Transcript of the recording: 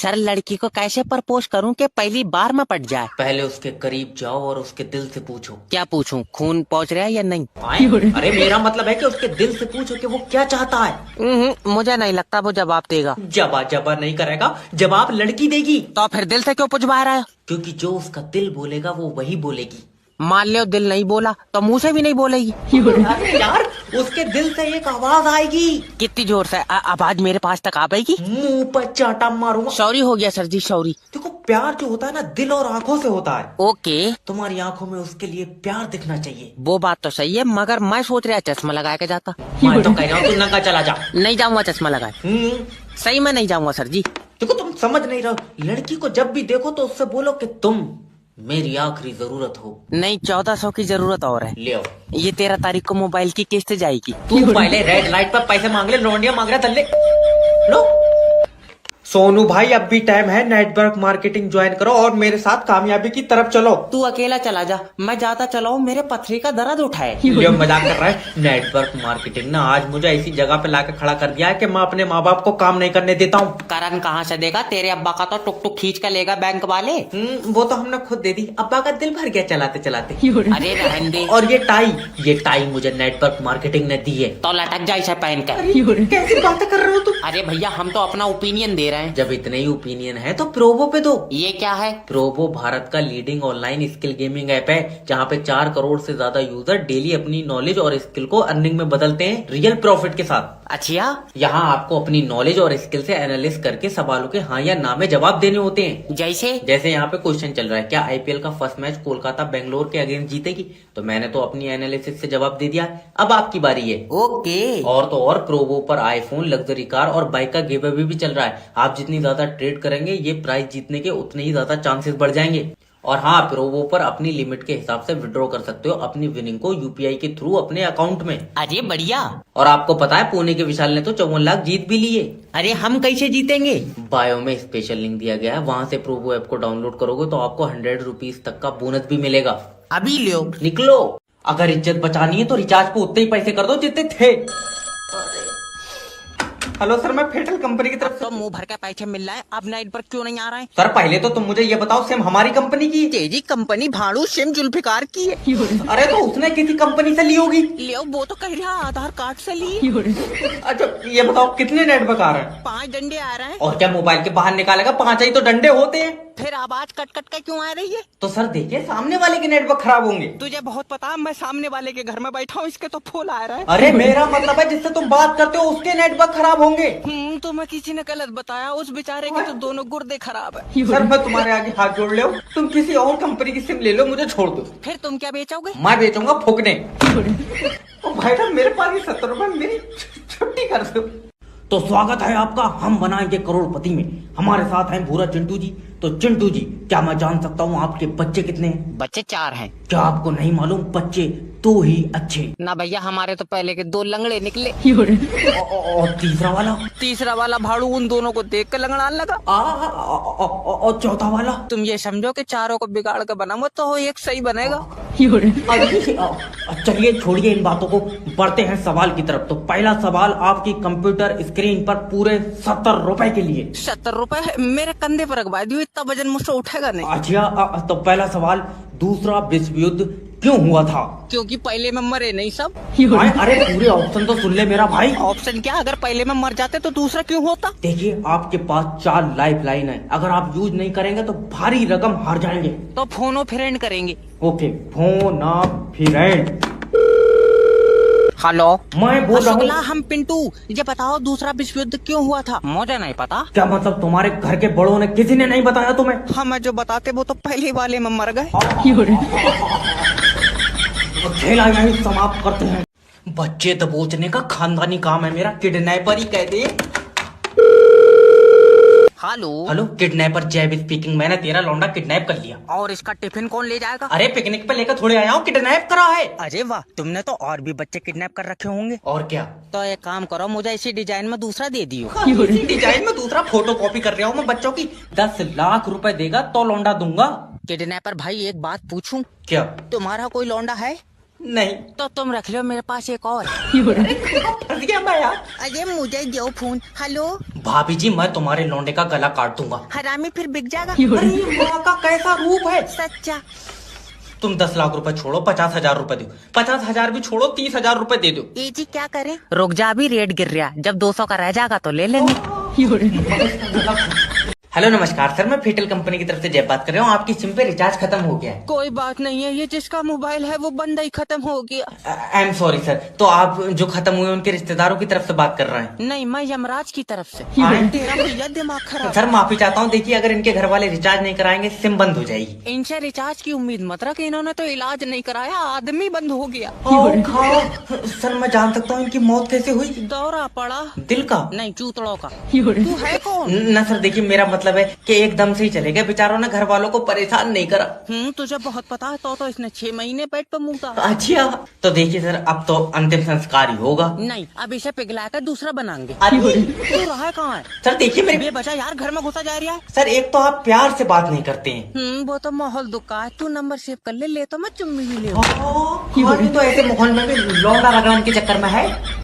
Sir लड़की को कैसे प्रपोज करूं कि पहली बार में पट जाए? पहले उसके करीब जाओ और उसके दिल से पूछो। क्या पूछूं, खून पहुंच रहा है या नहीं? अरे मेरा मतलब है कि उसके दिल से पूछो कि वो क्या चाहता है। मुझे नहीं लगता वो जवाब देगा। जबा नहीं करेगा, जवाब लड़की देगी। तो फिर दिल से क्यों पूछवा रहा है? क्योंकि जो उसका दिल बोलेगा वो वही बोलेगी। मान लो दिल नहीं बोला तो मुंह से भी नहीं बोलेगी। अरे यार, उसके दिल से एक आवाज आएगी। कितनी जोर से? आवाज मेरे पास तक आ पाएगी? मुंह पर चाटा मारूंगा। सॉरी हो गया सर जी, सॉरी। देखो, प्यार जो होता है ना, दिल और आंखों से होता है। ओके, तुम्हारी आंखों में उसके लिए प्यार दिखना चाहिए। वो बात तो सही है, मगर मैं सोच रहा चश्मा लगा के जाता। मैं तो कह रहा हूँ तू नंगा चला जा। नहीं जाऊंगा चश्मा लगाए। सही में नहीं जाऊंगा सर जी। देखो, तुम समझ नहीं रहे। लड़की को जब भी देखो तो उससे बोलो कि तुम मेरी आखिरी जरूरत हो। नहीं, 1400 की जरूरत और है। ले आओ। ये 13 तारीख को मोबाइल की किस्त जाएगी। तू पहले रेड लाइट पर पैसे मांग ले, लौंडिया मांग रहा तल्ले। लो सोनू भाई, अब भी टाइम है, नेटवर्क मार्केटिंग ज्वाइन करो और मेरे साथ कामयाबी की तरफ चलो। तू अकेला चला जा, मैं जाता चलाऊं, मेरे पथरी का दर्द उठाए। ये मजाक कर रहा है। नेटवर्क मार्केटिंग ना आज मुझे ऐसी जगह पे लाके खड़ा कर दिया है कि मैं अपने माँ बाप को काम नहीं करने देता हूँ। कारण कहाँ से देगा? तेरे अब्बा का तो टुक टुक खींच कर लेगा बैंक वाले। वो तो हमने खुद दे दी। अब्बा का दिल भर गया चलाते चलाते। अरे रहने दे। और ये टाई मुझे नेटवर्क मार्केटिंग ने दी है। तो लटक जा इसे पहन कर। कैसी बातें कर रहे हो तुम? अरे भैया, हम तो अपना ओपिनियन दे रहे हैं। जब इतने ही ओपिनियन है तो प्रोवो पे दो। ये क्या है? प्रोवो भारत का leading online skill gaming app है, जहाँ पे 4 करोड़ से ज्यादा यूजर डेली अपनी नॉलेज और स्किल को अर्निंग में बदलते हैं, रियल प्रॉफिट के साथ। अच्छा, यहाँ आपको अपनी नॉलेज और स्किल से एनालिस करके सवालों के हाँ या ना में जवाब देने होते हैं। जैसे यहाँ पे क्वेश्चन चल रहा है, क्या आईपीएल का फर्स्ट मैच कोलकाता बेंगलोर के अगेंस्ट जीतेगी? तो मैंने तो अपनी एनालिसिस से जवाब दे दिया। अब आपकी बारी है। ओके। और तो और प्रोवो पर आईफोन, लग्जरी कार और बाइक का गिव अवे भी चल रहा है। आप जितनी ज्यादा ट्रेड करेंगे, ये प्राइस जीतने के उतने ही ज्यादा चांसेस बढ़ जाएंगे। और हाँ, प्रोवो पर अपनी लिमिट के हिसाब से विड्रॉ कर सकते हो अपनी विनिंग को यूपीआई के थ्रू अपने अकाउंट में। अरे बढ़िया। और आपको पता है, पुणे के विशाल ने तो 54 लाख जीत भी लिए। अरे हम कैसे जीतेंगे? बायो में स्पेशल लिंक दिया गया है, वहाँ से प्रोवो ऐप को डाउनलोड करोगे तो आपको 100 रुपीज तक का बोनस भी मिलेगा। अभी लो, निकलो। अगर इज्जत बचानी है तो रिचार्ज पे उतने ही पैसे कर दो जितने थे। हेलो सर, मैं फेटल कंपनी की तरफ से। तो मुंह भर के पैसे मिल रहा है, अब नाइट पर क्यों नहीं आ रहा है? सर पहले तो तुम मुझे ये बताओ, सिम हमारी कंपनी की? तेजी कंपनी भाड़ू सिम जुल्फिकार की है। अरे तो उसने किसी कंपनी से ली होगी। लियो, वो तो कह रहा आधार कार्ड से ली। अच्छा ये बताओ, कितने नेटवर्क आ रहे हैं? 5 डंडे आ रहे हैं। और क्या मोबाइल के बाहर निकालेगा? 5 ही तो डंडे होते हैं। फिर आवाज कट कट के क्यों आ रही है? तो सर देखिए, सामने वाले के नेटवर्क खराब होंगे। तुझे बहुत पता, मैं सामने वाले के घर में बैठा हूँ, इसके तो फोन आ रहा है। अरे मेरा मतलब है जिससे तुम बात करते हो उसके नेटवर्क खराब होंगे। तो मैं किसी ने गलत बताया, उस बेचारे के तो दोनों गुर्दे खराब है। सर मैं तुम्हारे आगे हाथ जोड़ ले, तुम किसी और कंपनी की सिम ले लो, मुझे छोड़ दो। फिर तुम क्या बेचोगे? मैं बेचूंगा फूकने। भाई साहब, मेरे पास ये 70 रुपए, मेरी छुट्टी कर दो। तो स्वागत है आपका हम बनाएंगे करोड़पति में। हमारे साथ हैं भूरा चिंटू जी। तो चिंटू जी, क्या मैं जान सकता हूँ आपके बच्चे कितने हैं? बच्चे 4 हैं। क्या आपको नहीं मालूम, बच्चे 2 ही अच्छे? ना भैया, हमारे तो पहले के 2 लंगड़े निकले। और तीसरा वाला भाड़ू उन दोनों को देख कर लंगड़ाने लगा। और चौथा वाला? तुम ये समझो कि चारों को बिगाड़ कर बना मत तो एक सही बनेगा। चलिए छोड़िए इन बातों को, बढ़ते हैं सवाल की तरफ। तो पहला सवाल आपकी कंप्यूटर स्क्रीन पर पूरे 70 रुपए के लिए। 70 रुपए मेरे कंधे पर रखवा दियो, इतना वजन मुझसे उठेगा नहीं। अच्छा, तो पहला सवाल, दूसरा विश्व युद्ध क्यों हुआ था? क्योंकि पहले में मरे नहीं सब। अरे पूरे ऑप्शन तो सुन ले मेरा भाई। ऑप्शन क्या? अगर पहले में मर जाते तो दूसरा क्यों होता? देखिए, आपके पास 4 लाइफ लाइन है, अगर आप यूज नहीं करेंगे तो भारी रकम हार जाएंगे। तो फोनो फ्रेंड करेंगे। ओके, फोन आप फ्रेंड। हेलो, मैं बोल रहा हूँ। हम पिंटू, ये बताओ दूसरा विश्व युद्ध क्यों हुआ था? मुझे नहीं पता। क्या मतलब तुम्हारे घर के बड़ों ने, किसी ने नहीं बताया तुम्हें? हमें जो बताते वो तो पहले वाले में मर गए। खेला यहीं समाप्त करते हैं। बच्चे दबोचने का खानदानी काम है मेरा, किडनैपर ही कह दे। हेलो, किडनैपर जैब स्पीकिंग। मैंने तेरा लौंडा किडनैप कर लिया। और इसका टिफिन कौन ले जाएगा? अरे पिकनिक पे लेकर थोड़े आया हूँ, किडनैप करा है। अरे वाह, तुमने तो और भी बच्चे किडनैप कर रखे होंगे। और क्या? तो एक काम करो, मुझे इसी डिजाइन में दूसरा दे दियो। इसी डिजाइन में दूसरा फोटो कॉपी कर रहा हूँ मैं बच्चों की। 10 लाख रुपए देगा तो लौंडा दूंगा। किडनैपर भाई, एक बात पूछूं? क्या? तुम्हारा कोई लौंडा है? नहीं। तो तुम रख लो, मेरे पास एक और। फंस गया मैं यार। अरे मुझे दो फोन। हेलो भाभी जी मैं तुम्हारे लौंडे का गला काट दूंगा। हरामी, फिर बिक जाएगा। अरे ये माँ का कैसा रूप है। सच्चा। तुम 10 लाख रुपए छोड़ो, 50,000 रुपए दो। 50,000 भी छोड़ो, 30,000 रुपए दे दो। ये जी क्या करें? रुक जा, अभी रेट गिर रहा, जब 200 का रह जाएगा तो ले लेंगे। हेलो नमस्कार सर, मैं फेटल कंपनी की तरफ से जय बात कर रहा हूँ। आपकी सिम पे रिचार्ज खत्म हो गया है। कोई बात नहीं है, ये जिसका मोबाइल है वो बंदा ही खत्म हो गया। I am sorry sir. तो आप जो खत्म हुए उनके रिश्तेदारों की तरफ से बात कर रहे हैं? नहीं, मैं यमराज की तरफ से। तेरा भैया दिमाग खराब। सर माफी चाहता हूँ। देखिए अगर इनके घर वाले रिचार्ज नहीं कराएंगे सिम बंद हो जाएगी। इनसे रिचार्ज की उम्मीद मत रख, इन्होंने तो इलाज नहीं कराया, आदमी बंद हो गया। सर मैं जान सकता हूँ इनकी मौत कैसे हुई? दौरा पड़ा। दिल का? नहीं, चूतड़ों का। तू है कौन? ना सर देखिए मेरा मतलब है कि एकदम से ही चले गए। बेचारों ने घर वालों को परेशान नहीं करा। तुझे बहुत पता है। तो इसने 6 महीने पेट पे मुँह था। अच्छा तो देखिए सर अब तो अंतिम संस्कार ही होगा। नहीं, अब इसे पिघला कर दूसरा बनाएंगे। अरे तू रहा कहाँ है? सर देखिए मेरे ये बचा यार, घर में घुसा जा रहा है। सर एक तो आप प्यार से बात नहीं करते हैं। वो तो माहौल दुखा है। तू नंबर सेव कर ले तो मैं चुम्मी भी ले। तो ऐसे माहौल में भी लौंडा रगड़न के चक्कर में है।